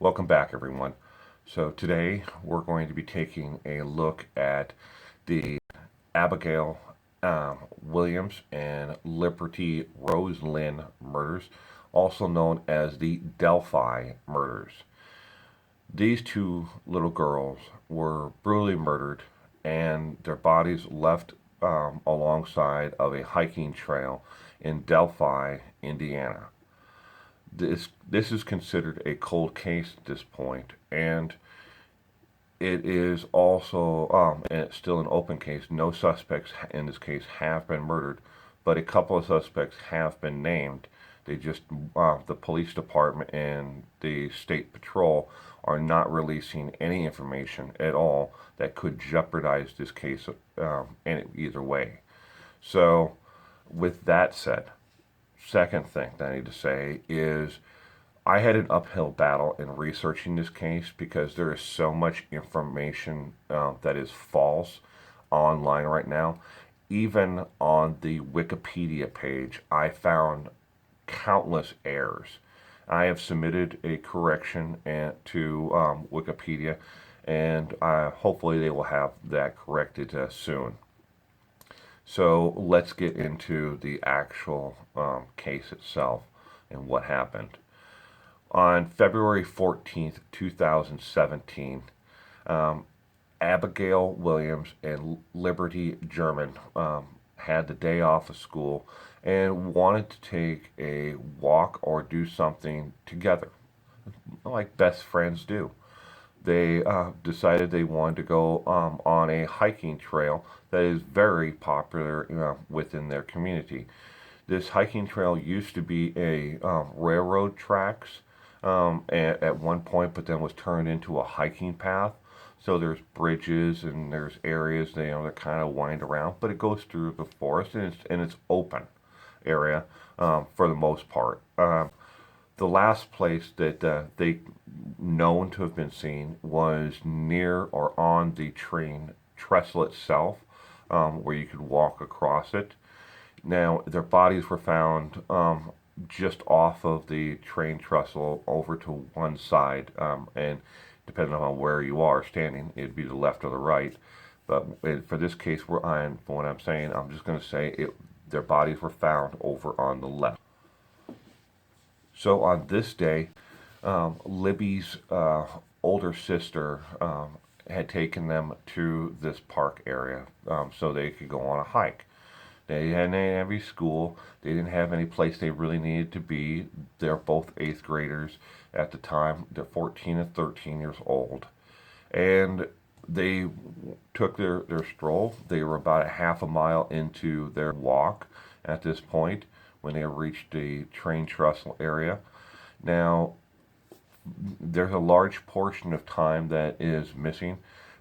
Welcome back, everyone. So today we're going to be taking a look at the Abigail Williams and Liberty Rose Lynn murders, also known as the Delphi murders. These two little girls were brutally murdered and their bodies left alongside of a hiking trail in Delphi, Indiana. This is considered a cold case at this point, and it is also and it's still an open case. No suspects in this case have been murdered, but a couple of suspects have been named. They just the police department and the state patrol are not releasing any information at all that could jeopardize this case in either way. So, with that said, second thing that I need to say is I had an uphill battle in researching this case because there is so much information that is false online right now. Even on the Wikipedia page, I found countless errors. I have submitted a correction to Wikipedia, and hopefully they will have that corrected soon. So let's get into the actual case itself and what happened. On February 14th, 2017, Abigail Williams and Liberty German had the day off of school and wanted to take a walk or do something together, like best friends do. They decided they wanted to go on a hiking trail that is very popular within their community. This hiking trail used to be a railroad tracks at one point, but then was turned into a hiking path. So there's bridges and there's areas that kind of wind around, but it goes through the forest and it's open area for the most part. The last place that they known to have been seen was near or on the train trestle itself, where you could walk across it. Now, their bodies were found just off of the train trestle over to one side, and depending on where you are standing, it'd be the left or the right. But for this case, for what I'm saying, I'm just going to say their bodies were found over on the left. So on this day, Libby's older sister had taken them to this park area so they could go on a hike. They hadn't have any school. They didn't have any place they really needed to be. They're both eighth graders at the time. They're 14 and 13 years old. And they took their stroll. They were about a half a mile into their walk at this point when they reached the train trestle area. Now, there's a large portion of time that is missing,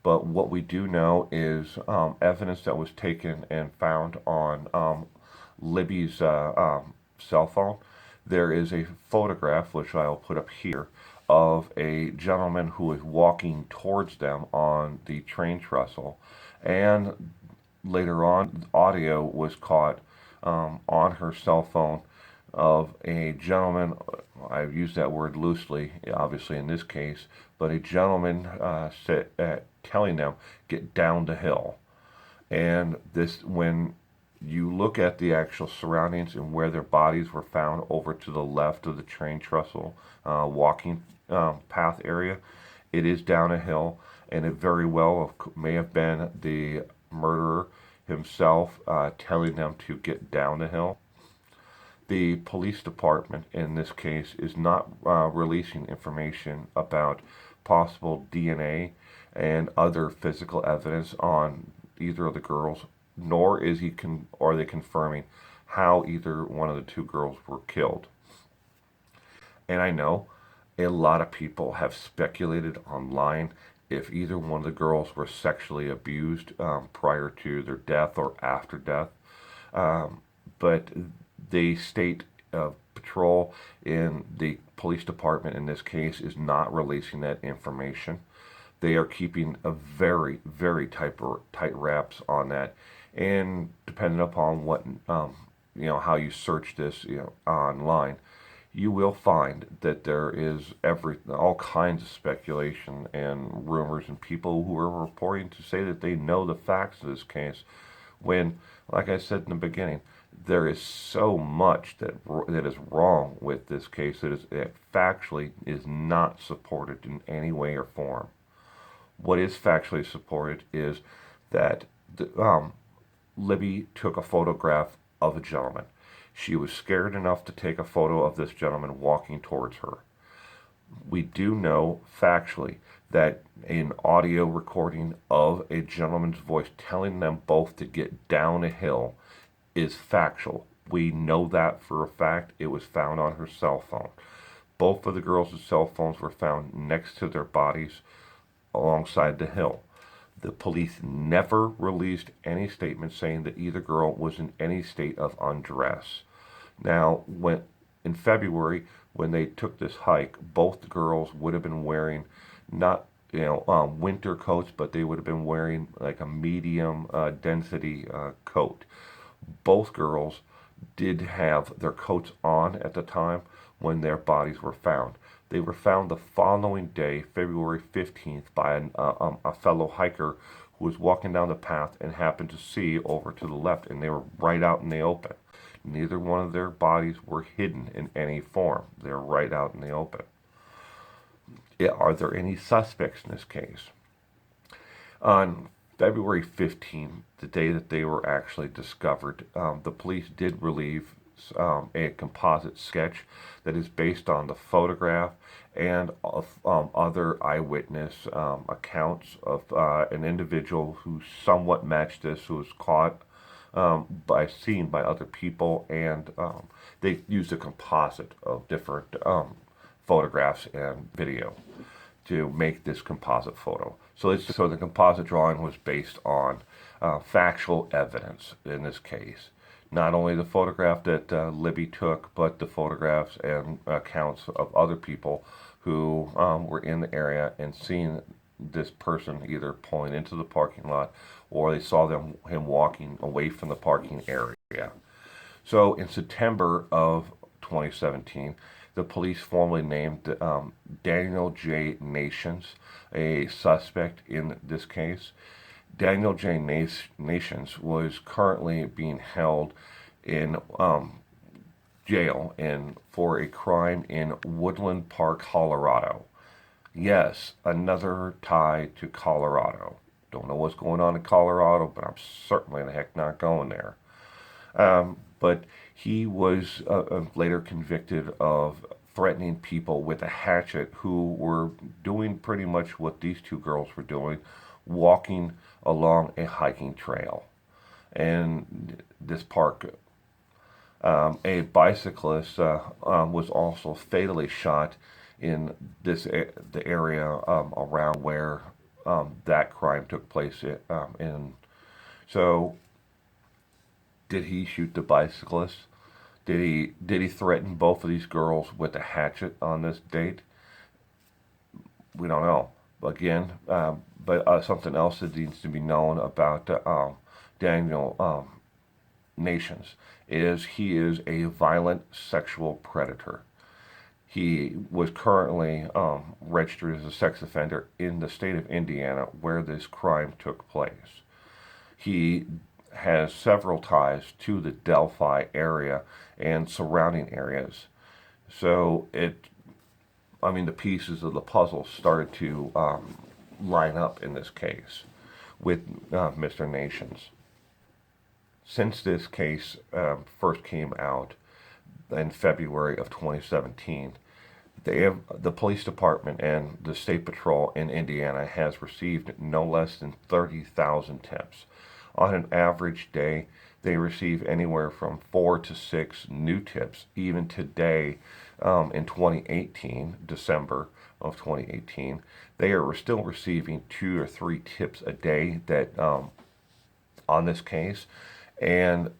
but what we do know is evidence that was taken and found on Libby's cell phone. There is a photograph, which I'll put up here, of a gentleman who is walking towards them on the train trestle. And later on, audio was caught on her cell phone of a gentleman. I've used that word loosely, obviously in this case, but a gentleman telling them, get down the hill. And this, when you look at the actual surroundings and where their bodies were found over to the left of the train trestle walking path area, it is down a hill, and it very well may have been the murderer himself telling them to get down the hill. The police department in this case is not releasing information about possible DNA and other physical evidence on either of the girls, nor are they confirming how either one of the two girls were killed. And I know a lot of people have speculated online if either one of the girls were sexually abused prior to their death or after death. But the state patrol in the police department in this case is not releasing that information. They are keeping a very, very tight wraps on that, and depending upon what how you search this online, you will find that there is all kinds of speculation and rumors and people who are reporting to say that they know the facts of this case when, like I said in the beginning, there is so much that is wrong with this case that factually is not supported in any way or form. What is factually supported is that Libby took a photograph of a gentleman. She was scared enough to take a photo of this gentleman walking towards her. We do know factually that an audio recording of a gentleman's voice telling them both to get down a hill is factual. We know that for a fact. It was found on her cell phone. Both of the girls' cell phones were found next to their bodies alongside the hill. The police never released any statement saying that either girl was in any state of undress. Now, in February, when they took this hike, both the girls would have been wearing not winter coats, but they would have been wearing like a medium density coat. Both girls did have their coats on at the time when their bodies were found. They were found the following day, February 15th, by a fellow hiker who was walking down the path and happened to see over to the left, and they were right out in the open. Neither one of their bodies were hidden in any form. They're right out in the open. Are there any suspects in this case? On February 15th, the day that they were actually discovered, the police did release a composite sketch that is based on the photograph and other eyewitness accounts of an individual who somewhat matched this, who was caught seen by other people, and they used a composite of different photographs and video to make this composite photo. So the composite drawing was based on factual evidence in this case. Not only the photograph that Libby took, but the photographs and accounts of other people who were in the area and seen this person either pulling into the parking lot or they saw him walking away from the parking area. So in September of 2017, the police formally named Daniel J. Nations a suspect in this case. Daniel J. Nations was currently being held in jail for a crime in Woodland Park, Colorado. Yes, another tie to Colorado. Don't know what's going on in Colorado, but I'm certainly the heck not going there. But he was later convicted of threatening people with a hatchet who were doing pretty much what these two girls were doing, walking along a hiking trail. And this park, a bicyclist was also fatally shot in the area around where that crime took place. So, did he shoot the bicyclist? Did he threaten both of these girls with a hatchet on this date? We don't know. Again, but something else that needs to be known about Daniel Nations is he is a violent sexual predator. He was currently registered as a sex offender in the state of Indiana where this crime took place. He has several ties to the Delphi area and surrounding areas. So the pieces of the puzzle started to line up in this case with Mr. Nations. Since this case first came out in February of 2017, the police department and the state patrol in Indiana has received no less than 30,000 tips. On an average day, they receive anywhere from 4 to 6 new tips. Even today, in 2018, December of 2018, they are still receiving 2 or 3 tips a day that on this case. And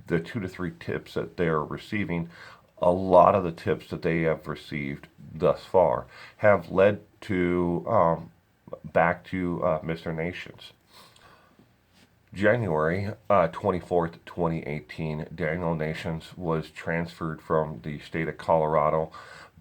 the 2 to 3 tips that they are receiving, a lot of the tips that they have received thus far have led to back to Mr. Nations. January 24th, 2018, Daniel Nations was transferred from the state of Colorado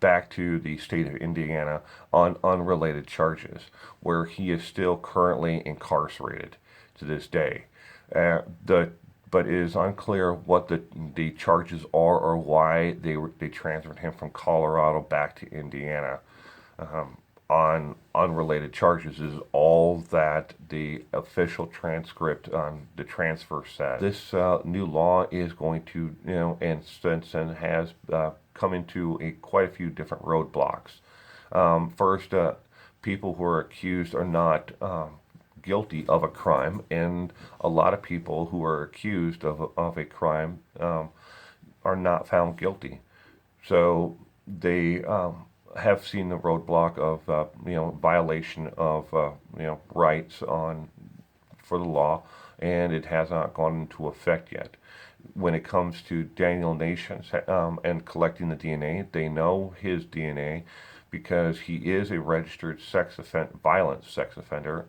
back to the state of Indiana on unrelated charges, where he is still currently incarcerated to this day. But it is unclear what the charges are or why they transferred him from Colorado back to Indiana. On unrelated charges is all that the official transcript on the transfer said. This new law is going to, and since and has come into quite a few different roadblocks. First, people who are accused are not guilty of a crime, and a lot of people who are accused of a crime are not found guilty. So they have seen the roadblock of violation of rights on for the law, and it has not gone into effect yet. When it comes to Daniel Nations and collecting the DNA, they know his DNA because he is a registered violent sex offender,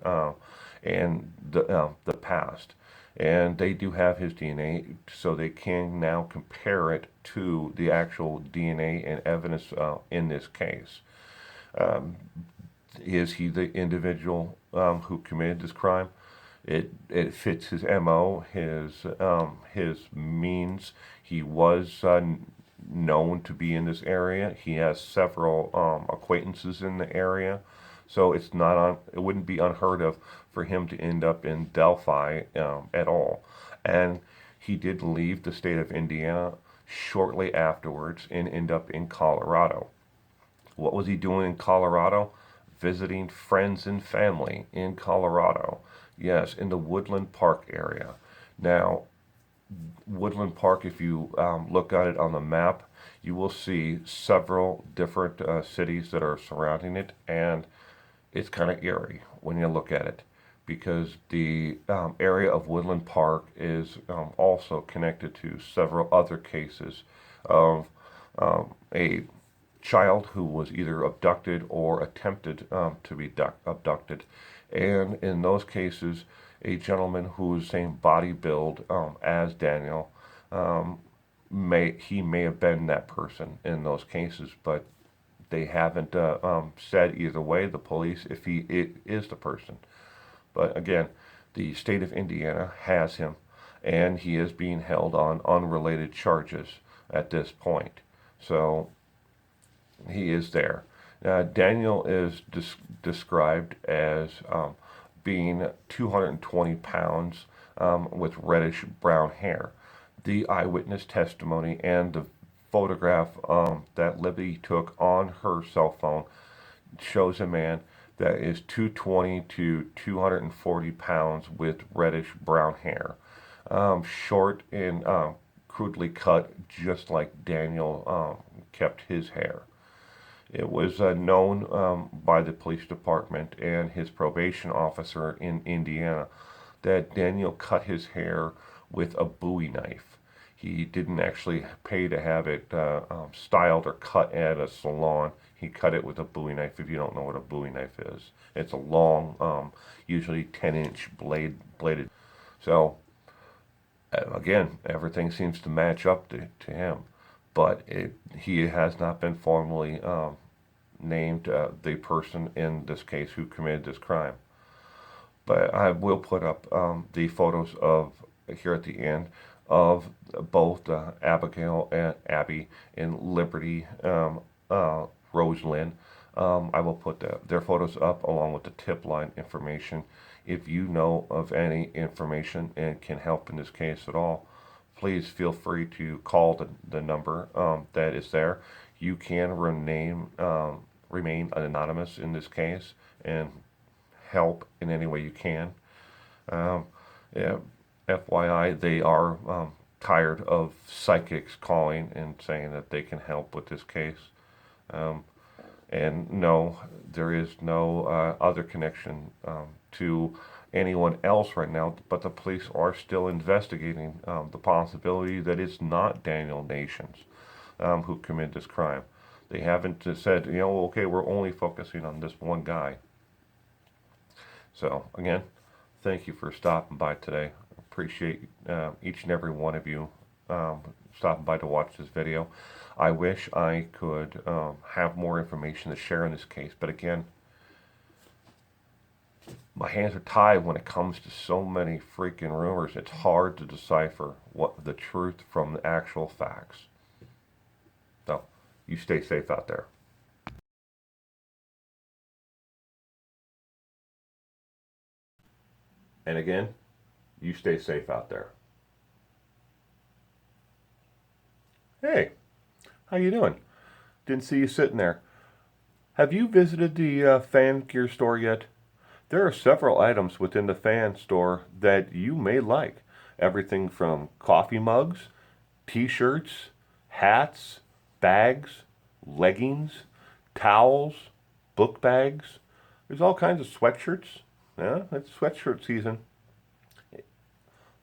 and the past. And they do have his DNA, so they can now compare it to the actual DNA and evidence in this case. Is he the individual who committed this crime? It fits his MO, his means. He was known to be in this area. He has several acquaintances in the area, so it wouldn't be unheard of for him to end up in Delphi at all. And he did leave the state of Indiana shortly afterwards and end up in Colorado. What was he doing in Colorado? Visiting friends and family in Colorado. Yes, in the Woodland Park area. Now, Woodland Park, if you look at it on the map, you will see several different cities that are surrounding it, and it's kind of eerie when you look at it, because the area of Woodland Park is also connected to several other cases of a child who was either abducted or attempted to be abducted. And in those cases, a gentleman who is the same body build as Daniel, may have been that person in those cases, but they haven't said either way, the police, if he is the person. But again, the state of Indiana has him, and he is being held on unrelated charges at this point. So he is there. Daniel is described as being 220 pounds with reddish brown hair. The eyewitness testimony and the photograph that Libby took on her cell phone shows a man that is 220 to 240 pounds with reddish brown hair. Short and crudely cut, just like Daniel kept his hair. It was known by the police department and his probation officer in Indiana that Daniel cut his hair with a Bowie knife. He didn't actually pay to have it styled or cut at a salon. He cut it with a Bowie knife. If you don't know what a Bowie knife is, it's a long, usually 10-inch bladed. So again, everything seems to match up to him, but he has not been formally named the person in this case who committed this crime. But I will put up the photos of here at the end of both Abigail and Abby and Liberty Rose Lynn. I will put their photos up along with the tip line information. If you know of any information and can help in this case at all, please feel free to call the number that is there. You can remain anonymous in this case and help in any way you can. Yeah, FYI, they are tired of psychics calling and saying that they can help with this case. And no, there is no other connection to anyone else right now, but the police are still investigating the possibility that it's not Daniel Nations who committed this crime. They haven't said, okay, we're only focusing on this one guy. So, again, thank you for stopping by today. appreciate each and every one of you stopping by to watch this video. I wish I could have more information to share in this case, but again, my hands are tied when it comes to so many freaking rumors. It's hard to decipher what the truth from the actual facts. So, you stay safe out there. And again, you stay safe out there. Hey, how you doing? Didn't see you sitting there. Have you visited the fan gear store yet? There are several items within the fan store that you may like. Everything from coffee mugs, t-shirts, hats, bags, leggings, towels, book bags. There's all kinds of sweatshirts. Yeah, it's sweatshirt season.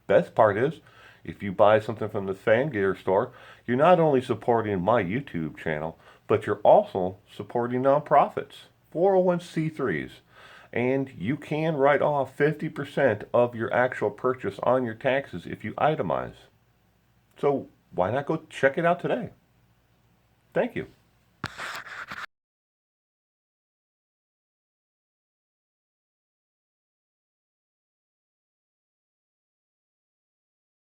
Best part is, if you buy something from the fan gear store, you're not only supporting my YouTube channel, but you're also supporting nonprofits, 401c3s. And you can write off 50% of your actual purchase on your taxes if you itemize. So why not go check it out today? Thank you.